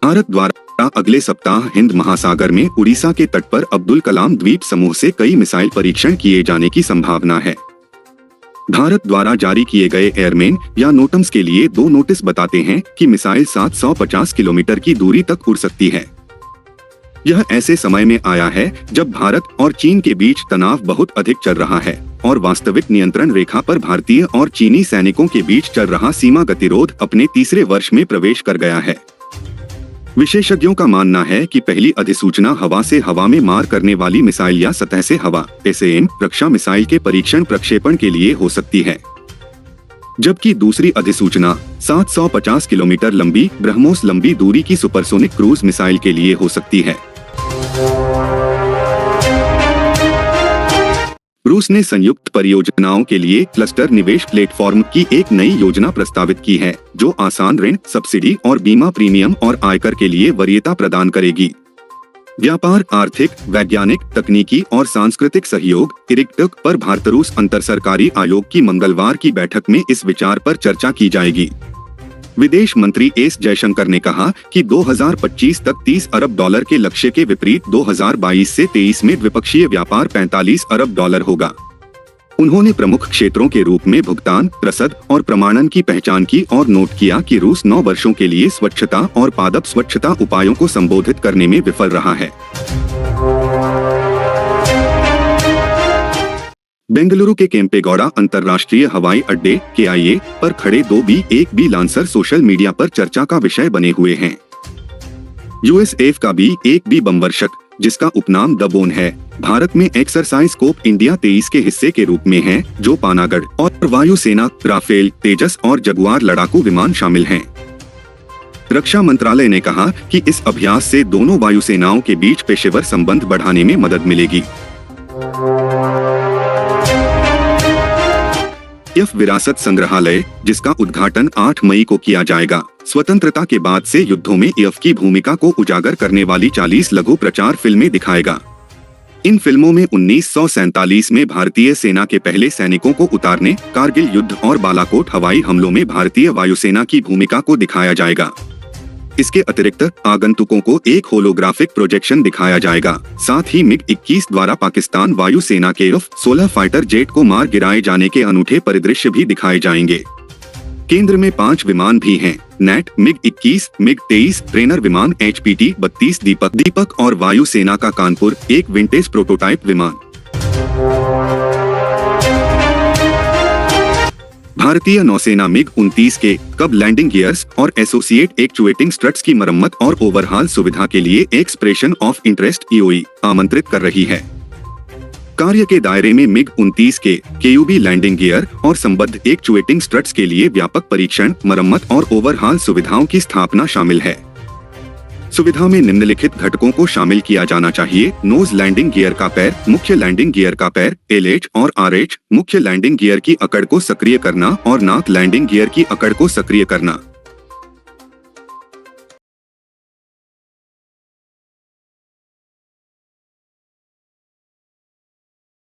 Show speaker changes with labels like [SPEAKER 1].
[SPEAKER 1] भारत द्वारा अगले सप्ताह हिंद महासागर में उड़ीसा के तट पर अब्दुल कलाम द्वीप समूह से कई मिसाइल परीक्षण किए जाने की संभावना है। भारत द्वारा जारी किए गए एयरमेन या नोटम्स के लिए 2 नोटिस बताते हैं कि मिसाइल 750 किलोमीटर की दूरी तक उड़ सकती है। यह ऐसे समय में आया है जब भारत और चीन के बीच तनाव बहुत अधिक चल रहा है और वास्तविक नियंत्रण रेखा पर भारतीय और चीनी सैनिकों के बीच चल रहा सीमा गतिरोध अपने तीसरे वर्ष में प्रवेश कर गया है। विशेषज्ञों का मानना है कि पहली अधिसूचना हवा से हवा में मार करने वाली मिसाइल या सतह से हवा SAM रक्षा मिसाइल के परीक्षण प्रक्षेपण के लिए हो सकती है, जबकि दूसरी अधिसूचना 750 किलोमीटर लंबी ब्रह्मोस लंबी दूरी की सुपरसोनिक क्रूज मिसाइल के लिए हो सकती है। रूस ने संयुक्त परियोजनाओं के लिए क्लस्टर निवेश प्लेटफॉर्म की एक नई योजना प्रस्तावित की है, जो आसान ऋण, सब्सिडी और बीमा प्रीमियम और आयकर के लिए वरीयता प्रदान करेगी। व्यापार, आर्थिक, वैज्ञानिक, तकनीकी और सांस्कृतिक सहयोग इरिक्टक पर भारत रूस अंतरसरकारी आयोग की मंगलवार की बैठक में इस विचार पर चर्चा की जाएगी। विदेश मंत्री एस जयशंकर ने कहा कि 2025 तक $30 अरब के लक्ष्य के विपरीत 2022 से 23 में द्विपक्षीय व्यापार $45 अरब होगा। उन्होंने प्रमुख क्षेत्रों के रूप में भुगतान, रसद और प्रमाणन की पहचान की और नोट किया कि रूस 9 वर्षों के लिए स्वच्छता और पादप स्वच्छता उपायों को संबोधित करने में विफल रहा है। बेंगलुरु के केम्पेगौड़ा अंतर्राष्ट्रीय हवाई अड्डे KIA पर खड़े 2 B-1B लांसर सोशल मीडिया पर चर्चा का विषय बने हुए हैं। USAF का B-1B बमवर्षक, जिसका उपनाम द बोन है, भारत में एक्सरसाइज स्कोप इंडिया 23 के हिस्से के रूप में है, जो पानागढ़ और वायुसेना, राफेल, तेजस और जगुआर लड़ाकू विमान शामिल हैं। रक्षा मंत्रालय ने कहा कि इस अभ्यास से दोनों वायुसेनाओं के बीच पेशेवर संबंध बढ़ाने में मदद मिलेगी। विरासत संग्रहालय, जिसका उद्घाटन 8 मई को किया जाएगा, स्वतंत्रता के बाद से युद्धों में IAF की भूमिका को उजागर करने वाली 40 लघु प्रचार फिल्में दिखाएगा। इन फिल्मों में 1947 में भारतीय सेना के पहले सैनिकों को उतारने, कारगिल युद्ध और बालाकोट हवाई हमलों में भारतीय वायुसेना की भूमिका को दिखाया जाएगा। इसके अतिरिक्त आगंतुकों को एक होलोग्राफिक प्रोजेक्शन दिखाया जाएगा। साथ ही MiG-21 द्वारा पाकिस्तान वायुसेना के F-16 फाइटर जेट को मार गिराए जाने के अनूठे परिदृश्य भी दिखाए जाएंगे। केंद्र में 5 विमान भी हैं: नेट, MiG-21, MiG-23, ट्रेनर विमान HPT-32 दीपक और वायुसेना का कानपुर एक विंटेज प्रोटोटाइप विमान। भारतीय नौसेना MiG-29 के कब लैंडिंग गियर्स और एसोसिएट एक्चुएटिंग स्ट्रट्स की मरम्मत और ओवरहाल सुविधा के लिए एक्सप्रेशन ऑफ इंटरेस्ट EOI आमंत्रित कर रही है। कार्य के दायरे में MiG-29 के KUB लैंडिंग गियर और संबद्ध एक्चुएटिंग स्ट्रट्स के लिए व्यापक परीक्षण, मरम्मत और ओवरहाल सुविधाओं की स्थापना शामिल है। सुविधा में निम्नलिखित घटकों को शामिल किया जाना चाहिए: नोज लैंडिंग गियर का पैर, मुख्य लैंडिंग गियर का पैर, LH और RH, मुख्य लैंडिंग गियर की अकड़ को सक्रिय करना और नाक लैंडिंग गियर की अकड़ को सक्रिय करना।